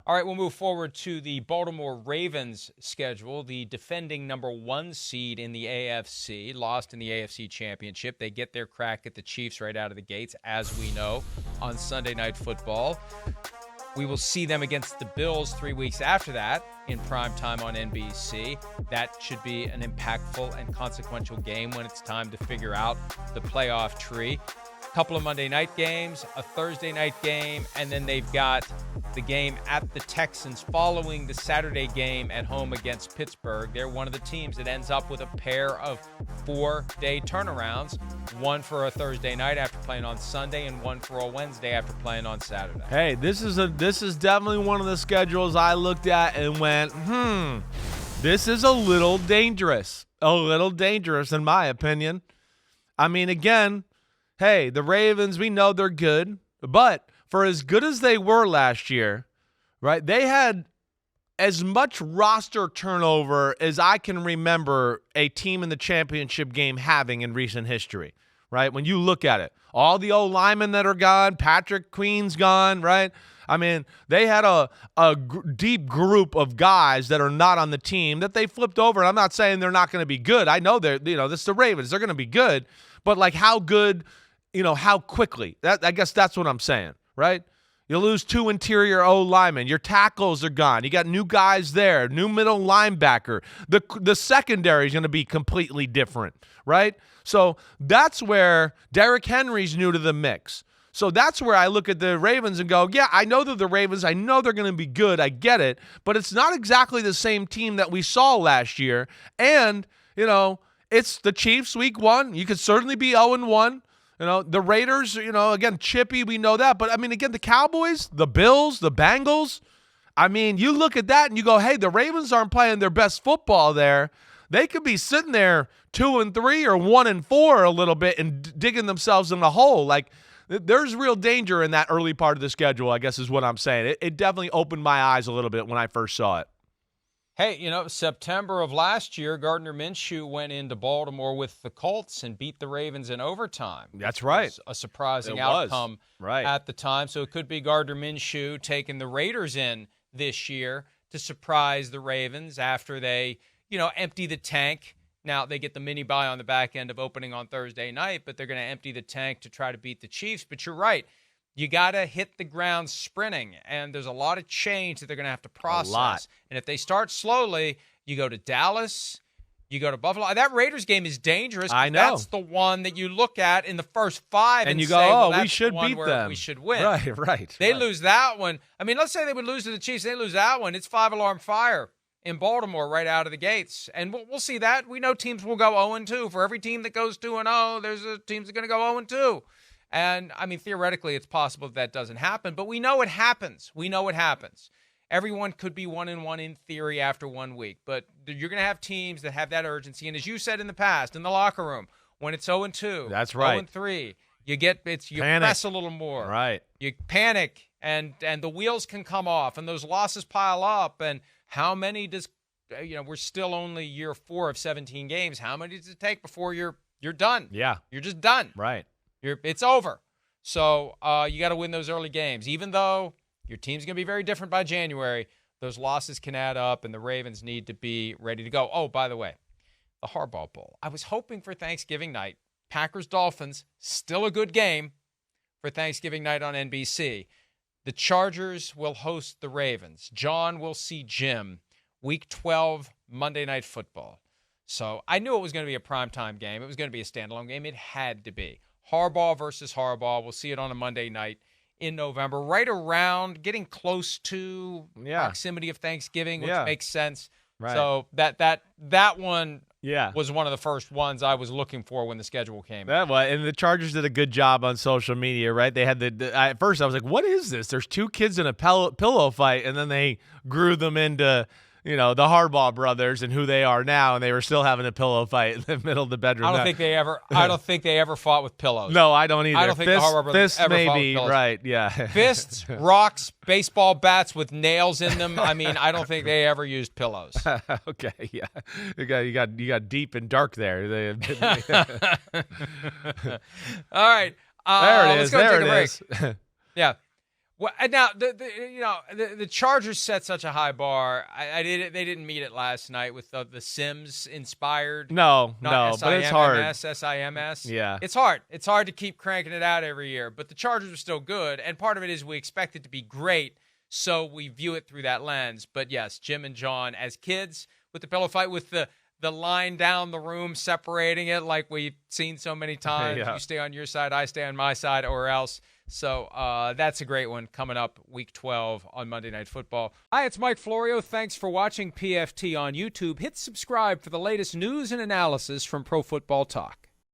All right, we'll move forward to the Baltimore Ravens schedule. The defending #1 seed in the AFC, lost in the AFC Championship. They get their crack at the Chiefs right out of the gates, as we know, on Sunday Night Football. We will see them against the Bills 3 weeks after that in primetime on NBC. That should be an impactful and consequential game when it's time to figure out the playoff tree. A couple of Monday night games, a Thursday night game, and then they've got the game at the Texans following the Saturday game at home against Pittsburgh. They're one of the teams that ends up with a pair of 4-day turnarounds, one for a Thursday night after playing on Sunday and one for a Wednesday after playing on Saturday. Hey, this is definitely one of the schedules I looked at and went, this is a little dangerous. A little dangerous in my opinion. I mean, again, hey, the Ravens, we know they're good, but for as good as they were last year, right, they had as much roster turnover as I can remember a team in the championship game having in recent history, right? When you look at it, all the old linemen that are gone, Patrick Queen's gone, right? I mean, they had a deep group of guys that are not on the team that they flipped over. And I'm not saying they're not going to be good. I know this is the Ravens. They're going to be good, but like how good, how quickly? I guess that's what I'm saying, right? You lose 2 interior O linemen. Your tackles are gone. You got new guys there, new middle linebacker. The secondary is going to be completely different, right? So that's where Derrick Henry's new to the mix. So that's where I look at the Ravens and go, yeah, I know they're the Ravens. I know they're going to be good. I get it. But it's not exactly the same team that we saw last year. And, it's the Chiefs week 1. You could certainly be 0-1. The Raiders, again, chippy, we know that. But, I mean, again, the Cowboys, the Bills, the Bengals, I mean, you look at that and you go, hey, the Ravens aren't playing their best football there. They could be sitting there 2-3 or 1-4 a little bit and digging themselves in a hole. Like, there's real danger in that early part of the schedule, I guess is what I'm saying. It definitely opened my eyes a little bit when I first saw it. Hey, September of last year, Gardner Minshew went into Baltimore with the Colts and beat the Ravens in overtime. That's right. It was a surprising outcome right at the time. So it could be Gardner Minshew taking the Raiders in this year to surprise the Ravens after they, empty the tank. Now, they get the mini bye on the back end of opening on Thursday night, but they're going to empty the tank to try to beat the Chiefs. But you're right. You got to hit the ground sprinting, and there's a lot of change that they're going to have to process. A lot. And if they start slowly, you go to Dallas, you go to Buffalo. That Raiders game is dangerous. I know. That's the one that you look at in the first 5 and you say, go, well, we should beat them. We should win. Right. They lose that one. I mean, let's say they would lose to the Chiefs. They lose that one. It's 5-alarm fire in Baltimore right out of the gates. And we'll see that. We know teams will go 0-2. For every team that goes 2-0, there's teams that are going to go 0-2. And, I mean, theoretically, it's possible that doesn't happen, but we know it happens. Everyone could be 1-1 in theory after 1 week, but you're going to have teams that have that urgency. And as you said in the past, in the locker room, when it's 0-2, that's right, 0-3, you press a little more. Right. You panic, and the wheels can come off, and those losses pile up. And how many does, we're still only year 4 of 17 games. How many does it take before you're done? Yeah. You're just done. Right. It's over. So you got to win those early games. Even though your team's going to be very different by January, those losses can add up, and the Ravens need to be ready to go. Oh, by the way, the Harbaugh Bowl. I was hoping for Thanksgiving night. Packers-Dolphins, still a good game for Thanksgiving night on NBC. The Chargers will host the Ravens. John will see Jim. Week 12, Monday Night Football. So I knew it was going to be a primetime game. It was going to be a standalone game. It had to be. Harbaugh versus Harbaugh. We'll see it on a Monday night in November, right around getting close to proximity of Thanksgiving, which makes sense. Right. So that one Yeah. was one of the first ones I was looking for when the schedule came out. And the Chargers did a good job on social media, right? They had at first I was like, what is this? There's two kids in a pillow fight, and then they grew them into, the Harbaugh brothers and who they are now, and they were still having a pillow fight in the middle of the bedroom. I don't think they ever fought with pillows. No, I don't either. I don't think the Harbaugh brothers ever fought with pillows. Right, yeah. Fists, rocks, baseball bats with nails in them. I mean, I don't think they ever used pillows. Okay, yeah. You got deep and dark there. All right. There it is. Let's go there take a it break. is. Yeah. Well, now the Chargers set such a high bar. They didn't meet it last night with the Sims inspired. No, but it's hard. SIMS. Yeah, it's hard. It's hard to keep cranking it out every year. But the Chargers are still good, and part of it is we expect it to be great, so we view it through that lens. But yes, Jim and John as kids with the pillow fight with the line down the room separating it, like we've seen so many times. Yeah. You stay on your side, I stay on my side, or else. So that's a great one coming up week 12 on Monday Night Football. Hi, it's Mike Florio. Thanks for watching PFT on YouTube. Hit subscribe for the latest news and analysis from Pro Football Talk.